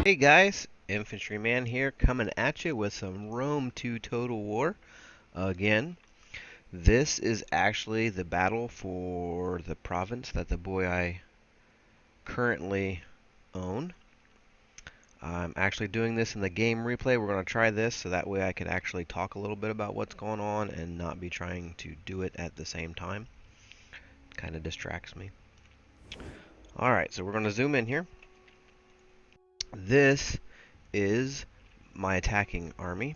Hey guys, Infantryman here coming at you with some Rome 2 Total War again. This is actually the battle for the province that the Boii currently own. I'm actually doing this in the game replay. We're going to try this so that way I can actually talk a little bit about what's going on and not be trying to do it at the same time. Kind of distracts me. Alright, so we're going to zoom in here. This is my attacking army.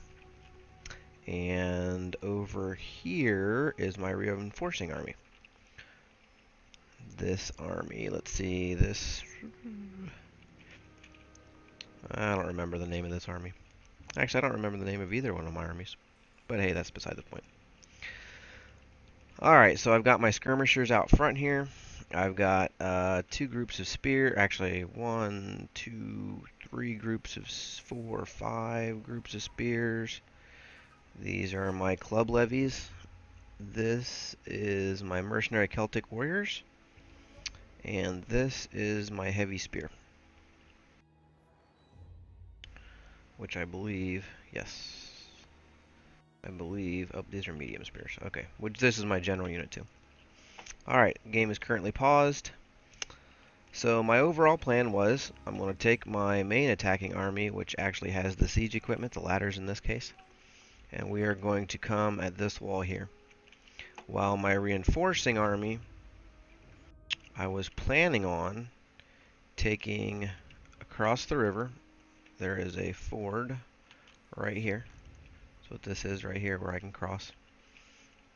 And over here is my reinforcing army. This army, let's see, I don't remember the name of this army. Actually, I don't remember the name of either one of my armies. But hey, that's beside the point. Alright, so I've got my skirmishers out front here. I've got two groups of actually 1, 2, 3 groups of 4, 5 groups of spears. These are my club levies. This is my mercenary Celtic warriors. And this is my heavy spear. Which I believe, yes. I believe, oh, these are medium spears. Okay, which this is my general unit too. Alright, game is currently paused. So my overall plan was, I'm going to take my main attacking army, which actually has the siege equipment, the ladders in this case. And we are going to come at this wall here. While my reinforcing army, I was planning on taking across the river. There is a ford right here. That's what this is right here where I can cross.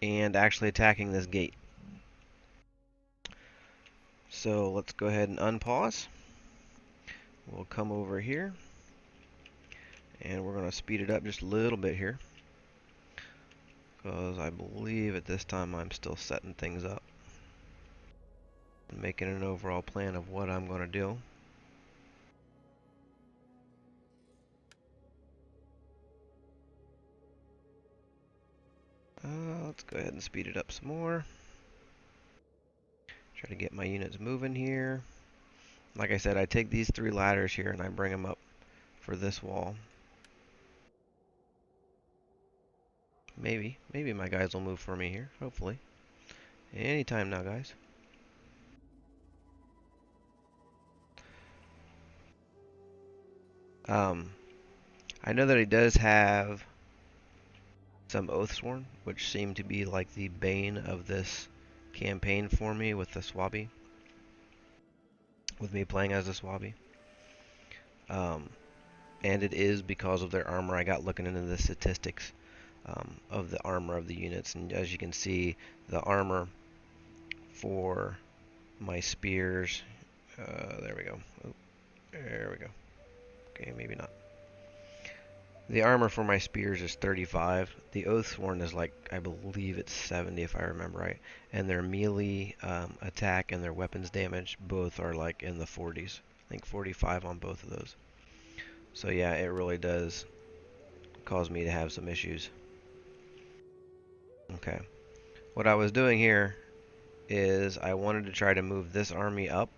And actually attacking this gate. So let's go ahead and unpause. We'll come over here. And we're going to speed it up just a little bit here. Because I believe at this time I'm still setting things up. Making an overall plan of what I'm going to do. Let's go ahead and speed it up some more. Try to get my units moving here. Like I said, I take these 3 ladders here and I bring them up for this wall. Maybe my guys will move for me here, hopefully. Anytime now, guys. I know that he does have some Oathsworn, which seem to be like the bane of this campaign for me with the Suebi. With me playing as a Suebi. And it is because of their armor. I got looking into the statistics of the armor of the units, and as you can see, the armor for my spears, there we go. Oh, there we go. Okay, maybe not. The armor for my spears is 35. The Oathsworn is like, I believe it's 70 if I remember right. And their melee attack and their weapons damage both are like in the 40s. I think 45 on both of those. So yeah, it really does cause me to have some issues. Okay. What I was doing here is I wanted to try to move this army up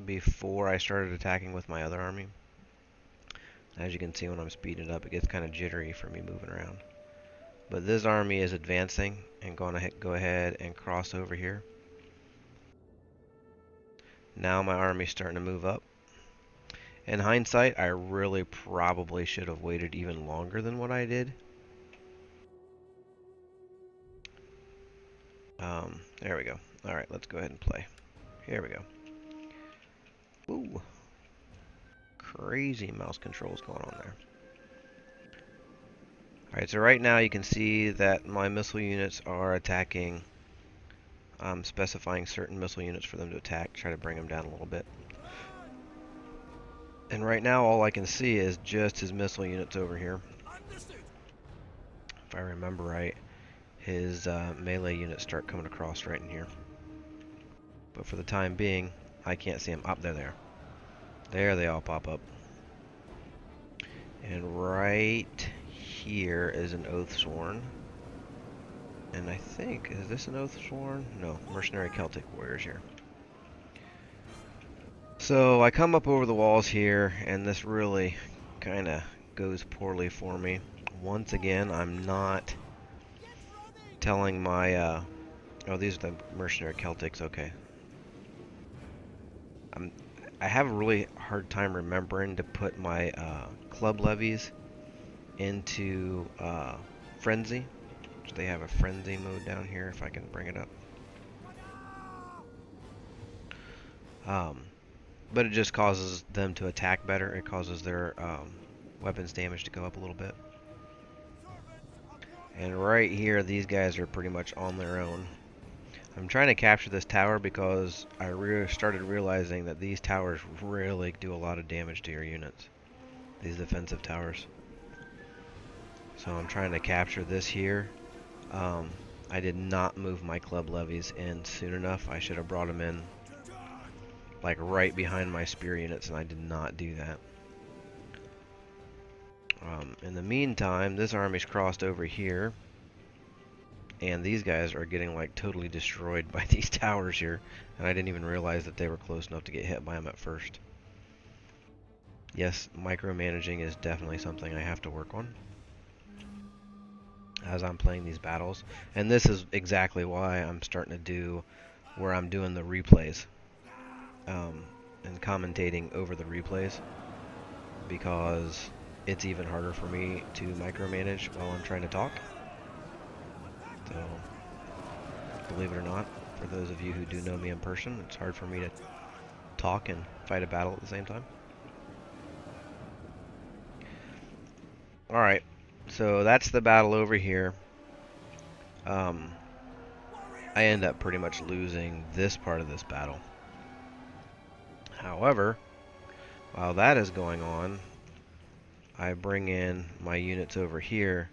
before I started attacking with my other army. As you can see when I'm speeding it up, it gets kind of jittery for me moving around. But this army is advancing and going to go ahead and cross over here. Now my army's starting to move up. In hindsight, I really probably should have waited even longer than what I did. There we go. Alright, let's go ahead and play. Here we go. Ooh. Crazy mouse controls going on there. Alright, so right now you can see that my missile units are attacking. I'm specifying certain missile units for them to attack, try to bring them down a little bit. And right now all I can see is just his missile units over here. If I remember right, his melee units start coming across right in here. But for the time being, I can't see them. Up there they are. There they all pop up. And right here is an Oathsworn. And I think, is this an Oathsworn? No, mercenary Celtic warriors here. So I come up over the walls here, and this really kind of goes poorly for me. Once again, I'm not telling my, oh, these are the mercenary Celtics, okay. I have a really hard time remembering to put my club levies into frenzy. So they have a frenzy mode down here, if I can bring it up. But it just causes them to attack better. It causes their weapons damage to go up a little bit. And right here, these guys are pretty much on their own. I'm trying to capture this tower because I started realizing that these towers really do a lot of damage to your units. These defensive towers. So I'm trying to capture this here. I did not move my club levies in soon enough. I should have brought them in like right behind my spear units, and I did not do that. In the meantime, this army's crossed over here, and these guys are getting like totally destroyed by these towers here, and I didn't even realize that they were close enough to get hit by them at first. Yes, micromanaging is definitely something I have to work on as I'm playing these battles, and this is exactly why I'm starting to do where I'm doing the replays and commentating over the replays, because it's even harder for me to micromanage while I'm trying to talk. So, believe it or not, for those of you who do know me in person, it's hard for me to talk and fight a battle at the same time. Alright, so that's the battle over here. I end up pretty much losing this part of this battle. However, while that is going on, I bring in my units over here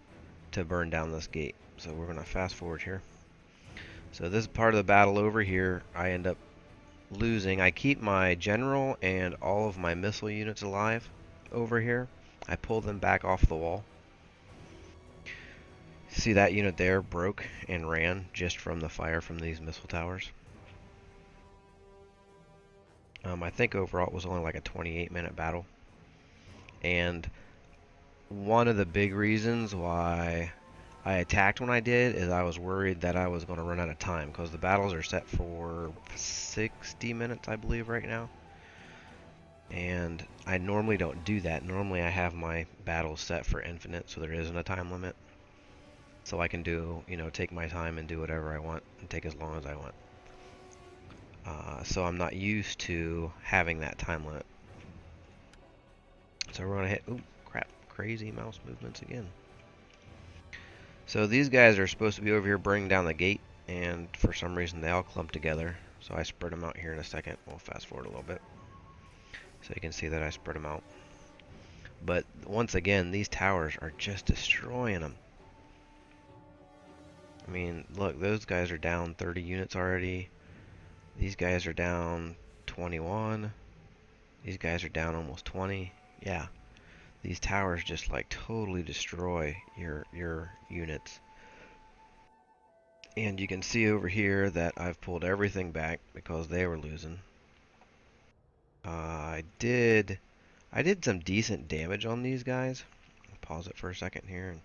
to burn down this gate. So we're going to fast forward here. So this part of the battle over here, I end up losing. I keep my general and all of my missile units alive over here. I pull them back off the wall. See that unit there broke and ran just from the fire from these missile towers. I think overall it was only like a 28-minute battle. And one of the big reasons why I attacked when I did is I was worried that I was going to run out of time, because the battles are set for 60 minutes, I believe, right now. And I normally don't do that. Normally I have my battles set for infinite, so there isn't a time limit. So I can do, take my time and do whatever I want and take as long as I want. So I'm not used to having that time limit. So we're going to hit, ooh, crap, crazy mouse movements again. So these guys are supposed to be over here bringing down the gate, and for some reason they all clump together. So I spread them out here in a second. We'll fast forward a little bit, so you can see that I spread them out. But once again, these towers are just destroying them. I mean, look, those guys are down 30 units already. These guys are down 21. These guys are down almost 20. Yeah, these towers just like totally destroy your units. And you can see over here that I've pulled everything back because they were losing. I did some decent damage on these guys. I'll pause it for a second here, and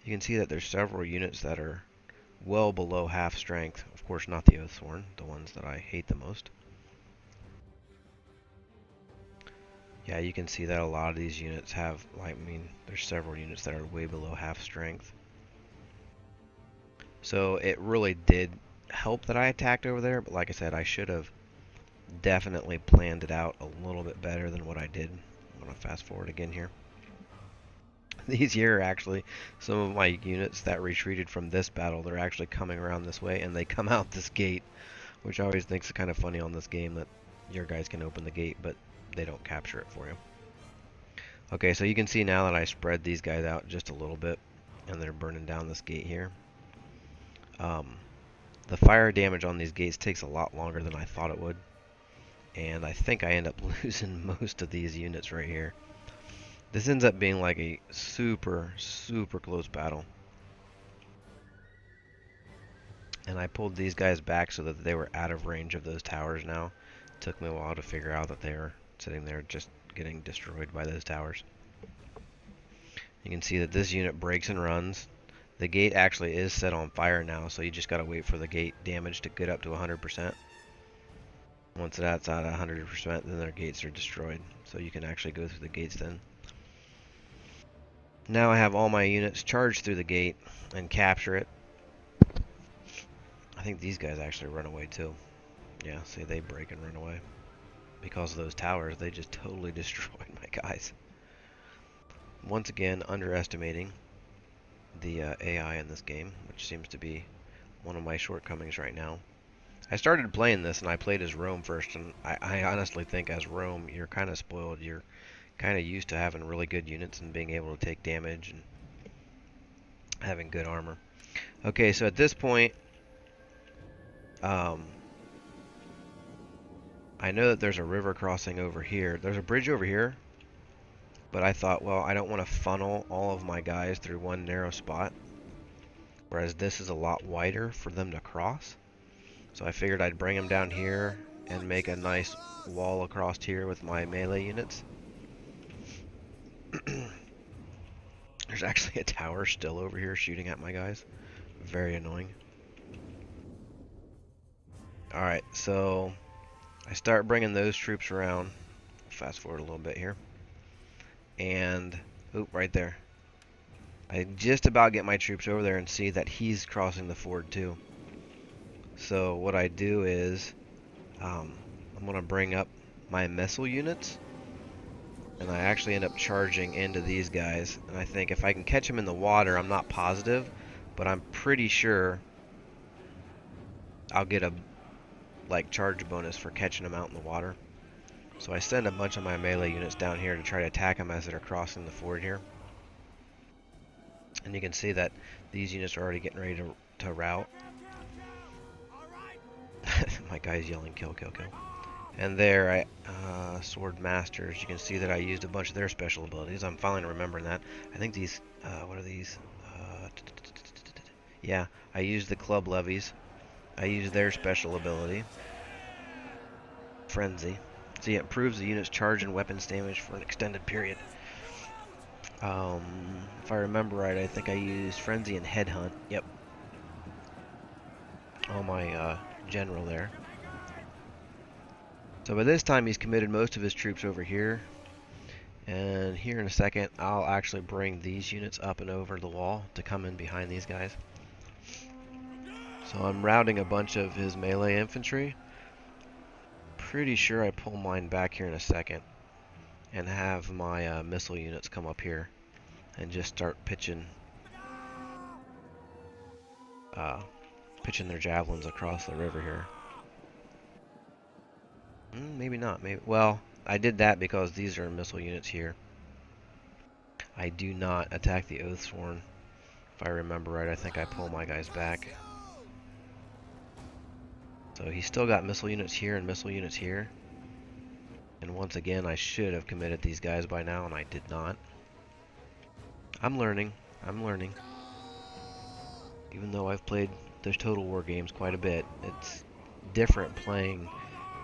you can see that there's several units that are well below half strength. Of course, not the Oathsworn, the ones that I hate the most. Yeah, you can see that a lot of these units have, like, I mean, there's several units that are way below half strength. So it really did help that I attacked over there, but like I said, I should have definitely planned it out a little bit better than what I did. I'm going to fast forward again here. These here are actually some of my units that retreated from this battle. They're actually coming around this way, and they come out this gate, which I always think is kind of funny on this game, that your guys can open the gate, but they don't capture it for you. Okay, so you can see now that I spread these guys out just a little bit, and they're burning down this gate here. The fire damage on these gates takes a lot longer than I thought it would, and I think I end up losing most of these units right here. This ends up being like a super close battle. And I pulled these guys back so that they were out of range of those towers now. Took me a while to figure out that they were sitting there just getting destroyed by those towers. You can see that this unit breaks and runs. The gate actually is set on fire now, so you just gotta wait for the gate damage to get up to 100%. Once that's at 100%, then their gates are destroyed. So you can actually go through the gates then. Now I have all my units charged through the gate and capture it. I think these guys actually run away too. Yeah, see, they break and run away. Because of those towers, they just totally destroyed my guys. Once again, underestimating the AI in this game, which seems to be one of my shortcomings right now. I started playing this and I played as Rome first, and I honestly think as Rome, you're kind of spoiled. You're kind of used to having really good units and being able to take damage and having good armor. Okay, so at this point, I know that there's a river crossing over here. There's a bridge over here, but I thought, well, I don't want to funnel all of my guys through one narrow spot, whereas this is a lot wider for them to cross. So I figured I'd bring them down here and make a nice wall across here with my melee units. There's actually a tower still over here shooting at my guys. Very annoying. Alright, so I start bringing those troops around. Fast forward a little bit here. And, oop, right there. I just about get my troops over there and see that he's crossing the ford too. So what I do is, I'm going to bring up my missile units, and I actually end up charging into these guys. And I think if I can catch them in the water, I'm not positive, but I'm pretty sure I'll get a charge bonus for catching them out in the water. So I send a bunch of my melee units down here to try to attack them as they're crossing the ford here. And you can see that these units are already getting ready to rout. My guy's yelling, kill, kill, kill. And there, Sword Masters, you can see that I used a bunch of their special abilities. I'm finally remembering that. I think these, what are these? Yeah, I used the Club Levies. I used their special ability. Frenzy. See, it improves the unit's charge and weapons damage for an extended period. If I remember right, I think I used Frenzy and Headhunt. Yep. On my general there. So by this time he's committed most of his troops over here. And here in a second I'll actually bring these units up and over the wall to come in behind these guys. So I'm routing a bunch of his melee infantry. Pretty sure I pull mine back here in a second and have my missile units come up here and just start pitching their javelins across the river here. Maybe not. Maybe. Well, I did that because these are missile units here. I do not attack the Oathsworn. If I remember right, I think I pull my guys back. So he's still got missile units here and missile units here. And once again, I should have committed these guys by now, and I did not. I'm learning. I'm learning. Even though I've played the Total War games quite a bit, it's different playing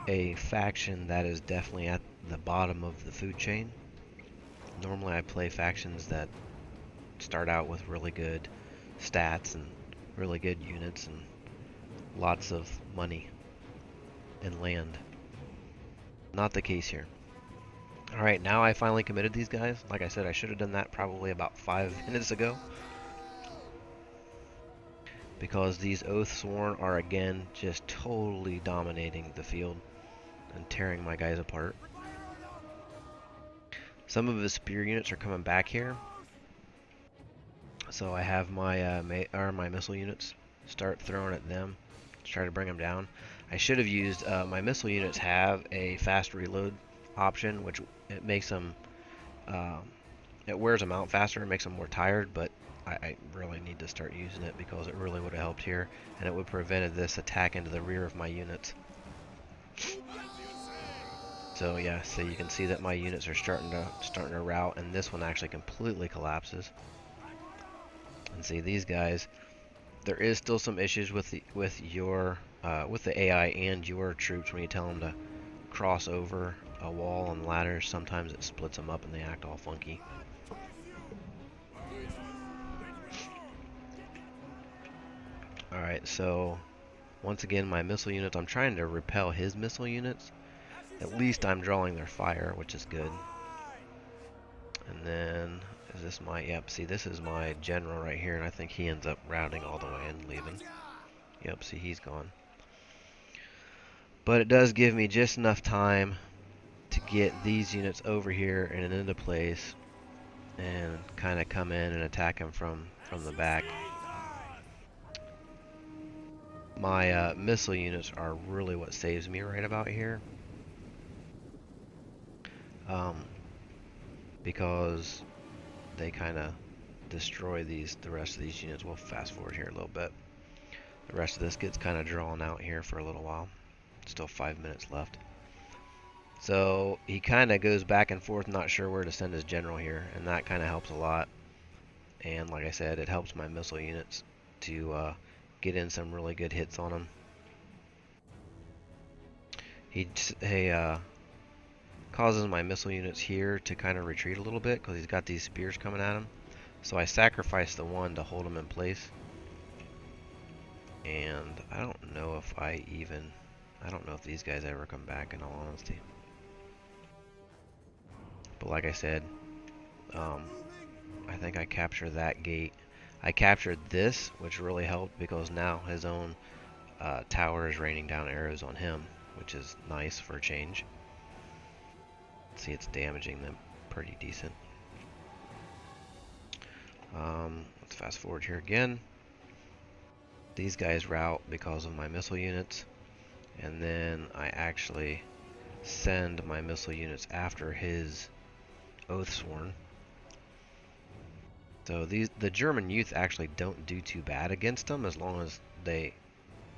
a faction that is definitely at the bottom of the food chain. Normally I play factions that start out with really good stats and really good units and lots of money and land. Not the case here. Alright, now I finally committed these guys. Like I said, I should have done that probably about 5 minutes ago. Because these Oathsworn are again just totally dominating the field and tearing my guys apart. Some of his spear units are coming back here. So I have my my missile units start throwing at them to try to bring them down. I should have used my missile units have a fast reload option, which it makes them it wears them out faster and makes them more tired, but I really need to start using it because it really would have helped here, and it would have prevented this attack into the rear of my units. So yeah, so you can see that my units are starting to rout, and this one actually completely collapses. And see these guys, there is still some issues with the AI and your troops when you tell them to cross over a wall on ladders, sometimes it splits them up and they act all funky. Alright, so once again my missile units, I'm trying to repel his missile units. At least I'm drawing their fire, which is good. And then, is this my, yep, see this is my general right here, and I think he ends up routing all the way and leaving. Yep, see he's gone. But it does give me just enough time to get these units over here and into place and kind of come in and attack him from the back. My missile units are really what saves me right about here. Because they kind of destroy the rest of these units. We'll fast forward here a little bit. The rest of this gets kind of drawn out here for a little while. Still 5 minutes left. So he kind of goes back and forth, not sure where to send his general here, and that kind of helps a lot. And like I said, it helps my missile units to get in some really good hits on him. He causes my missile units here to kind of retreat a little bit because he's got these spears coming at him. So I sacrifice the one to hold him in place. And I don't know if these guys ever come back, in all honesty. But like I said, I think I captured that gate. I captured this, which really helped because now his own tower is raining down arrows on him, which is nice for a change. See, it's damaging them pretty decent. Let's fast forward here again. These guys rout because of my missile units, and then I actually send my missile units after his Oathsworn. So the German youth actually don't do too bad against them as long as they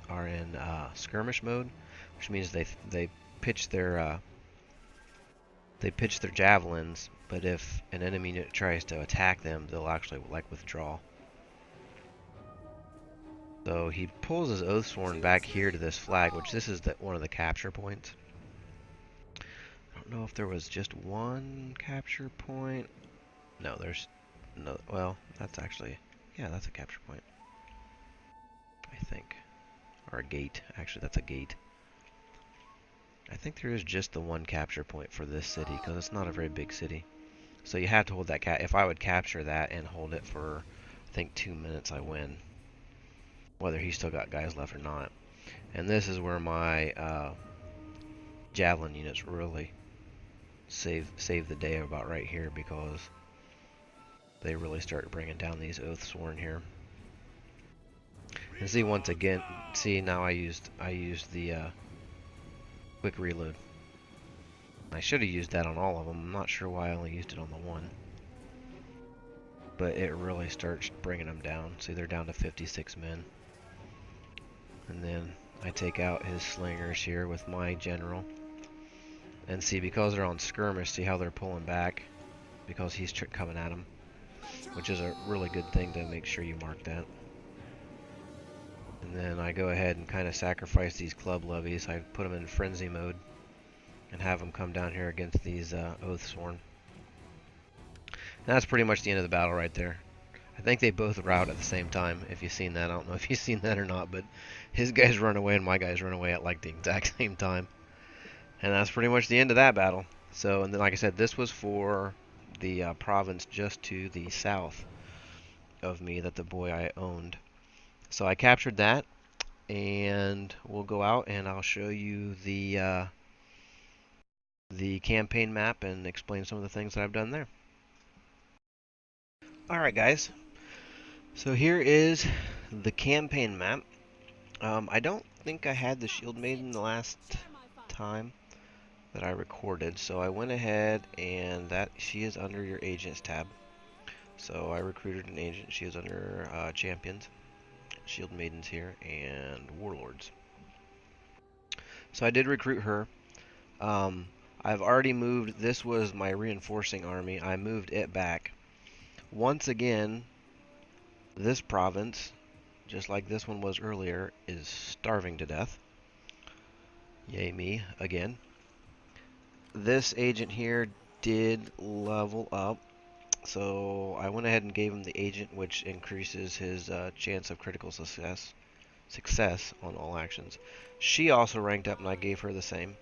are in skirmish mode, which means they pitch their javelins, but if an enemy unit tries to attack them, they'll actually withdraw. So he pulls his Oathsworn back here to this flag, which this is one of the capture points. I don't know if there was just one capture point. No, there's no. Well, that's actually, yeah, that's a capture point, I think, or a gate. Actually, that's a gate. I think there is just the one capture point for this city because it's not a very big city. So you have to hold that if I would capture that and hold it for, I think, 2 minutes, I win. Whether he's still got guys left or not. And this is where my javelin units really save the day about right here, because they really start bringing down these Oathsworn here. And see, once again, see, now I used the quick reload. I should have used that on all of them. I'm not sure why I only used it on the one. But it really starts bringing them down. See, they're down to 56 men. And then I take out his slingers here with my general. And see, because they're on skirmish, see how they're pulling back? Because he's coming at them. Which is a really good thing to make sure you mark that. And then I go ahead and kind of sacrifice these club levies. I put them in frenzy mode and have them come down here against these Oathsworn. And that's pretty much the end of the battle right there. I think they both rout at the same time, if you've seen that. I don't know if you've seen that or not, but his guys run away and my guys run away at like the exact same time. And that's pretty much the end of that battle. So, and then like I said, this was for the province just to the south of me that the Boii owned. So I captured that, and we'll go out and I'll show you the campaign map and explain some of the things that I've done there. Alright guys, so here is the campaign map. I don't think I had the Shield Maiden the last time that I recorded, so I went ahead and she is under your agents tab. So I recruited an agent. She is under champions, Shield Maidens here, and warlords. So I did recruit her. I've already moved. This was my reinforcing army. I moved it back. Once again, this province, just like this one was earlier, is starving to death. Yay me, again. this agent here did level up. So I went ahead and gave him the agent, which increases his chance of critical success on all actions. She also ranked up, and I gave her the same.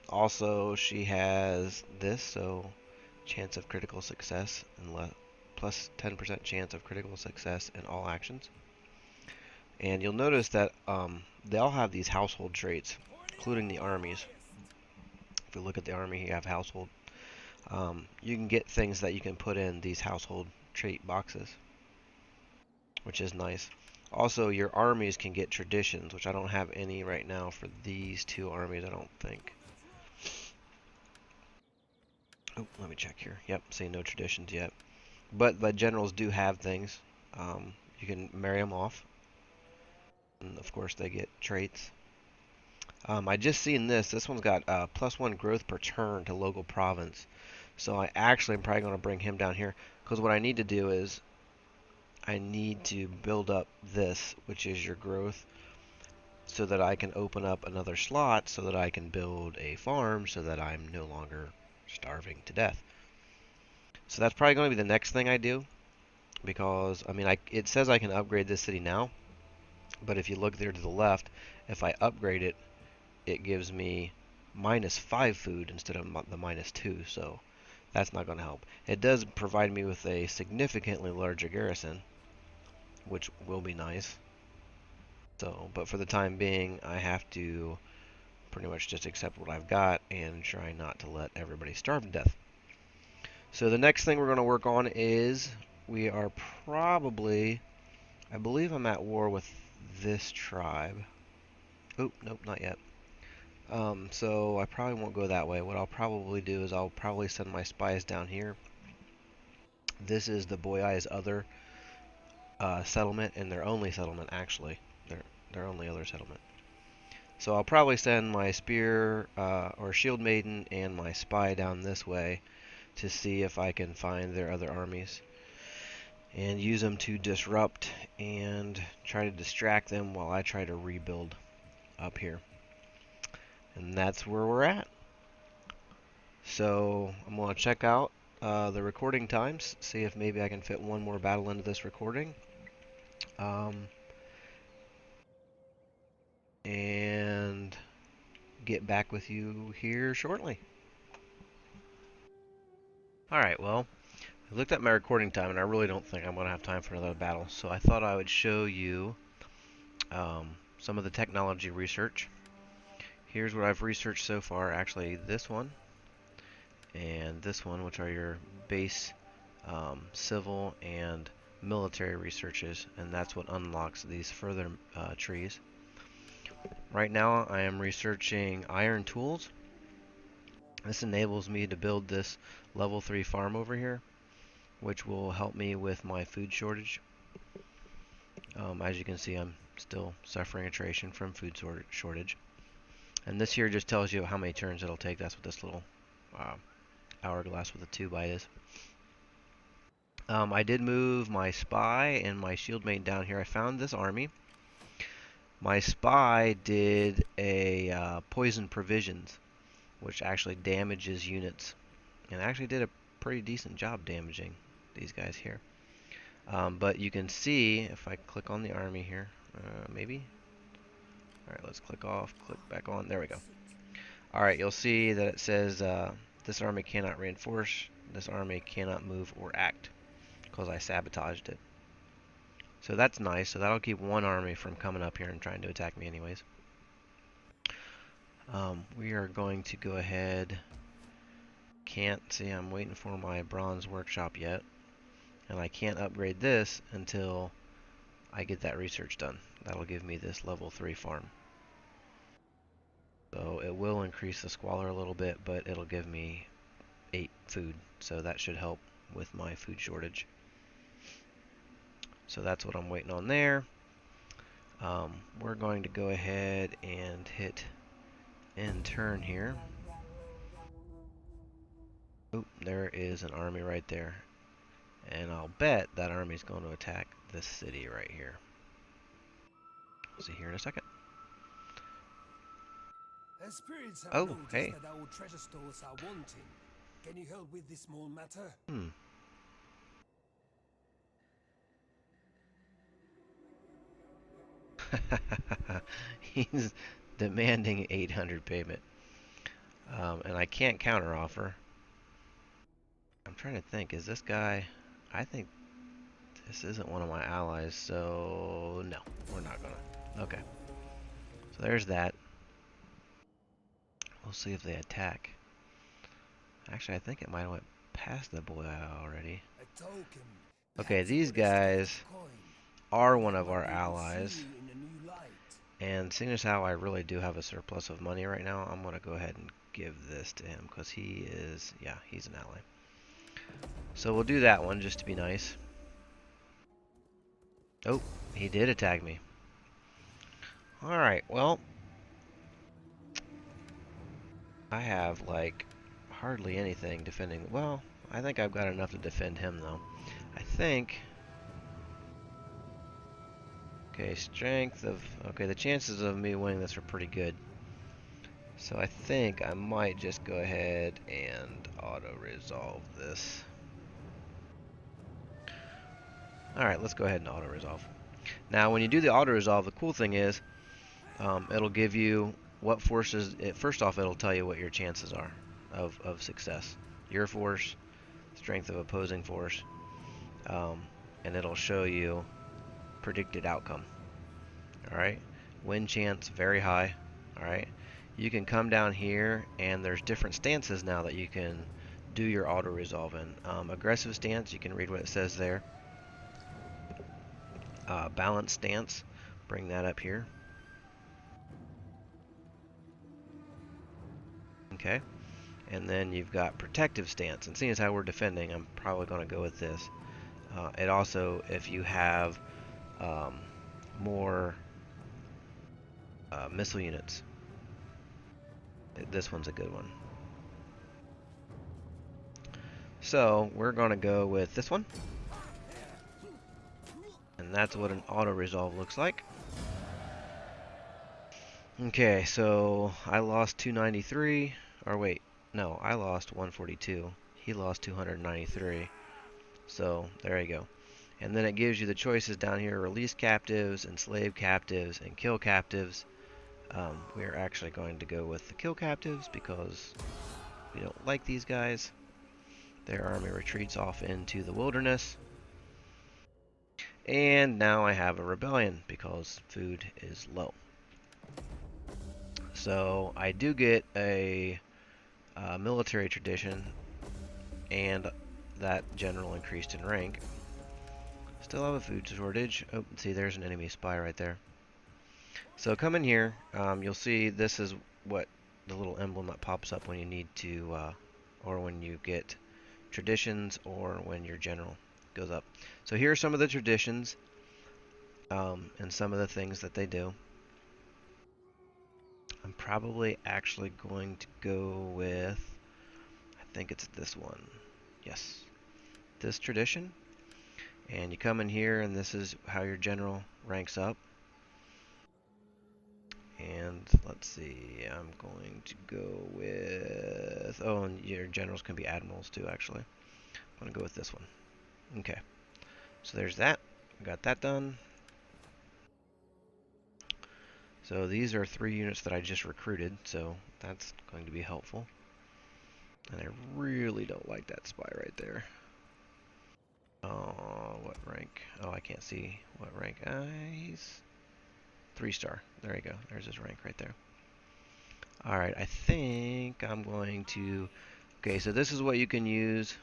Also, she has this, so chance of critical success and plus 10% chance of critical success in all actions. And you'll notice that they all have these household traits, including the armies. If you look at the army, you have household. You can get things that you can put in these household trait boxes, which is nice. Also, your armies can get traditions, which I don't have any right now for these two armies, I don't think. Oh, let me check here. Yep, see no traditions yet. But generals do have things. You can marry them off. And of course, they get traits. I just seen this. This one's got +1 growth per turn to local province. So I actually am probably going to bring him down here. Because what I need to do is I need to build up this, which is your growth, so that I can open up another slot so that I can build a farm so that I'm no longer starving to death. So that's probably going to be the next thing I do, because I mean it says I can upgrade this city now, but if you look there to the left, if I upgrade it, it gives me -5 food instead of the -2, so that's not going to help. It does provide me with a significantly larger garrison, which will be nice. So, but for the time being, I have to pretty much just accept what I've got and try not to let everybody starve to death. So the next thing we're going to work on is we are probably, I believe I'm at war with this tribe. Oh, nope, not yet. So I probably won't go that way. What I'll probably do is I'll probably send my spies down here. This is the Boii's other settlement, and their only settlement, actually. Their only other settlement. So I'll probably send my spear or shield maiden and my spy down this way to see if I can find their other armies and use them to disrupt and try to distract them while I try to rebuild up here. And that's where we're at. So I'm going to check out the recording times, see if maybe I can fit one more battle into this recording. And get back with you here shortly. Alright, well, I looked at my recording time and I really don't think I'm going to have time for another battle, so I thought I would show you some of the technology research. Here's what I've researched so far. Actually, this one and this one, which are your base civil and military researches, and that's what unlocks these further trees. Right now I am researching iron tools. This enables me to build this level 3 farm over here, which will help me with my food shortage. As you can see, I'm still suffering attrition from food shortage. And this here just tells you how many turns it'll take. That's what this little hourglass with a 2 is. I did move my spy and my shield mate down here. I found this army. My spy did a poison provisions, which actually damages units, and actually did a pretty decent job damaging these guys here. But you can see, if I click on the army here, maybe? Alright, let's click off, click back on, there we go. Alright, you'll see that it says this army cannot reinforce, this army cannot move or act, because I sabotaged it. So that's nice, so that'll keep one army from coming up here and trying to attack me anyways. We are going to go ahead, can't see, I'm waiting for my bronze workshop yet, and I can't upgrade this until I get that research done. That'll give me this level 3 farm. So it will increase the squalor a little bit, but it'll give me 8 food, so that should help with my food shortage. So that's what I'm waiting on there. We're going to go ahead and hit end turn here. Oop, there is an army right there. And I'll bet that army's going to attack this city right here. See here in a second. Spirits have Oh, noticed hey. that our treasure stores are wanting. Can you help with this small matter? Hmm. He's demanding 800 payment. And I can't counteroffer. I'm trying to think, is this guy... I think this isn't one of my allies, so no, we're not gonna. Okay, so there's that. We'll see if they attack. Actually, I think it might have went past the boy already. A token. Okay, Perhaps a these modest gift guys of coin. are And one that of might our be able to see allies. you in a new light. And seeing as how I really do have a surplus of money right now, I'm going to go ahead and give this to him because he is, yeah, he's an ally. So we'll do that one just to be nice. Oh, he did attack me. Alright, well, I have like hardly anything defending. Well, I think I've got enough to defend him though. I think. Okay, strength of. Okay, the chances of me winning this are pretty good. So I think I might just go ahead and auto-resolve this. Alright, let's go ahead and auto-resolve. Now, when you do the auto-resolve, the cool thing is it'll give you what forces. First off, it'll tell you what your chances are of success. Your force, strength of opposing force, um, and it'll show you predicted outcome. Alright, win chance very high. Alright, you can come down here and there's different stances now that you can do your auto resolve in. Aggressive stance, you can read what it says there. Balanced stance, bring that up here. Okay, and then you've got protective stance, and seeing as how we're defending, I'm probably going to go with this. It also, if you have um, more missile units, this one's a good one. So we're going to go with this one. And that's what an auto-resolve looks like. Okay, so I lost 293. Or wait, no, I lost 142. He lost 293. So there you go. And then it gives you the choices down here: release captives, enslave captives, and kill captives. We're actually going to go with the kill captives because we don't like these guys. Their army retreats off into the wilderness. And now I have a rebellion because food is low. So I do get a military tradition and that general increased in rank. Still have a food shortage. Oh, see, there's an enemy spy right there. So come in here. You'll see this is what the little emblem that pops up when you need to, or when you get traditions, or when your general goes up. So here are some of the traditions and some of the things that they do. I'm probably actually going to go with, I think it's this one. Yes, this tradition. And you come in here, and this is how your general ranks up. And let's see, I'm going to go with, oh, and your generals can be admirals too, actually. I'm going to go with this one. Okay, so there's that. We got that done. So these are 3 units that I just recruited, so that's going to be helpful. And I really don't like that spy right there. Oh, what rank? Oh, I can't see what rank. He's 3-star. There you go. There's his rank right there. Alright, I think I'm going to... Okay, so this is what you can use.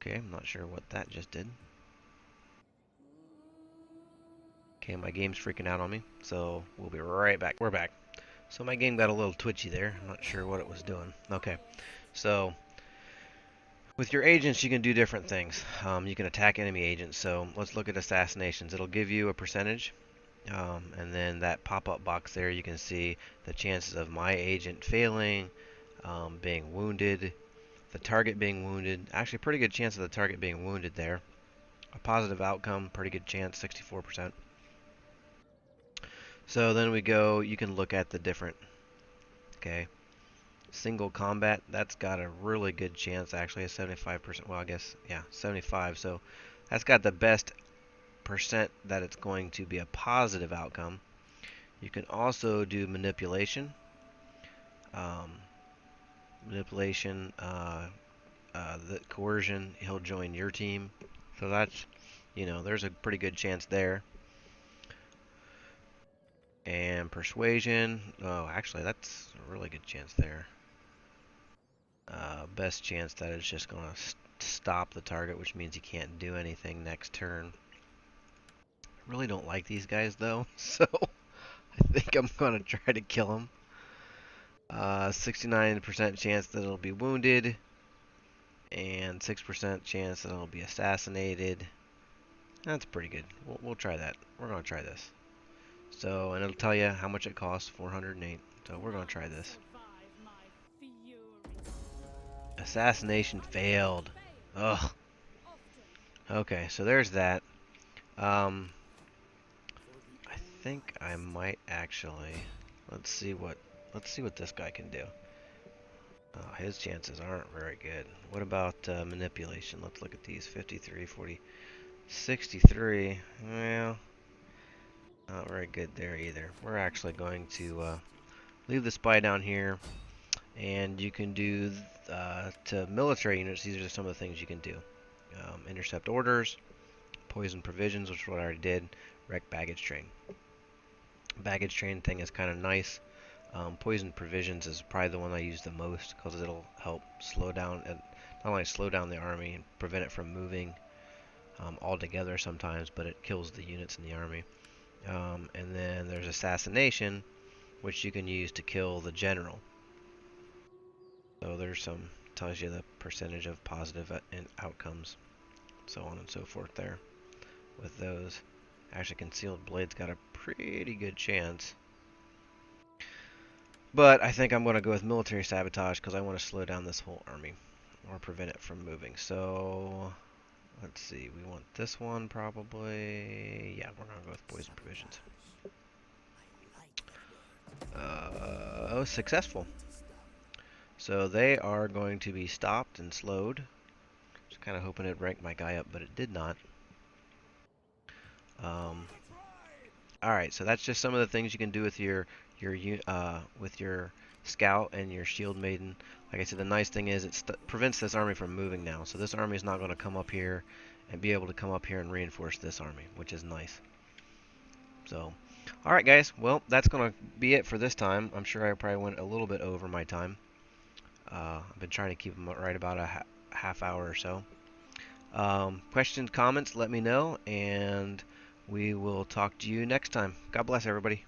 Okay, I'm not sure what that just did. Okay, my game's freaking out on me, so we'll be right back. We're back. So my game got a little twitchy there. I'm not sure what it was doing. Okay, so with your agents, you can do different things. You can attack enemy agents. So let's look at assassinations. It'll give you a percentage. And then that pop-up box there, you can see the chances of my agent failing, being wounded, the target being wounded. Actually, pretty good chance of the target being wounded there. A positive outcome, pretty good chance, 64%. So then we go, you can look at the different, okay, single combat, that's got a really good chance, actually, a 75%, well, I guess, yeah, 75, so that's got the best percent that it's going to be a positive outcome. You can also do manipulation. Um, manipulation, the coercion, he'll join your team. So that's, there's a pretty good chance there. And persuasion, oh, actually, that's a really good chance there. Best chance that it's just going to stop the target, which means he can't do anything next turn. I really don't like these guys, though, so I think I'm going to try to kill him. 69% chance that it'll be wounded, and 6% chance that it'll be assassinated. That's pretty good. We'll try that. We're going to try this. So, and it'll tell you how much it costs, 408. So we're going to try this. Assassination failed. Ugh. Okay, so there's that. Um, I think I might actually. Let's see what this guy can do. Oh, his chances aren't very good. What about manipulation? Let's look at these. 53, 40, 63. Well, not very good there either. We're actually going to leave the spy down here, and you can do to military units. These are some of the things you can do. Intercept orders, poison provisions, which is what I already did. Wreck baggage train. Baggage train thing is kind of nice. Poison provisions is probably the one I use the most because it'll help slow down and not only slow down the army and prevent it from moving altogether sometimes, but it kills the units in the army. And then there's assassination, which you can use to kill the general. So there's some tells you the percentage of positive outcomes, so on and so forth there with those. Actually, concealed blade's got a pretty good chance. But I think I'm going to go with military sabotage because I want to slow down this whole army or prevent it from moving. So let's see. We want this one probably. Yeah, we're going to go with poison provisions. Oh, successful. So they are going to be stopped and slowed. Just kind of hoping it ranked my guy up, but it did not. Alright, so that's just some of the things you can do with your scout and your shield maiden. Like I said, the nice thing is it prevents this army from moving now. So this army is not going to come up here and be able to come up here and reinforce this army, which is nice. So, alright guys, well, that's going to be it for this time. I'm sure I probably went a little bit over my time. I've been trying to keep them right about a half hour or so. Questions, comments, let me know, and we will talk to you next time. God bless everybody.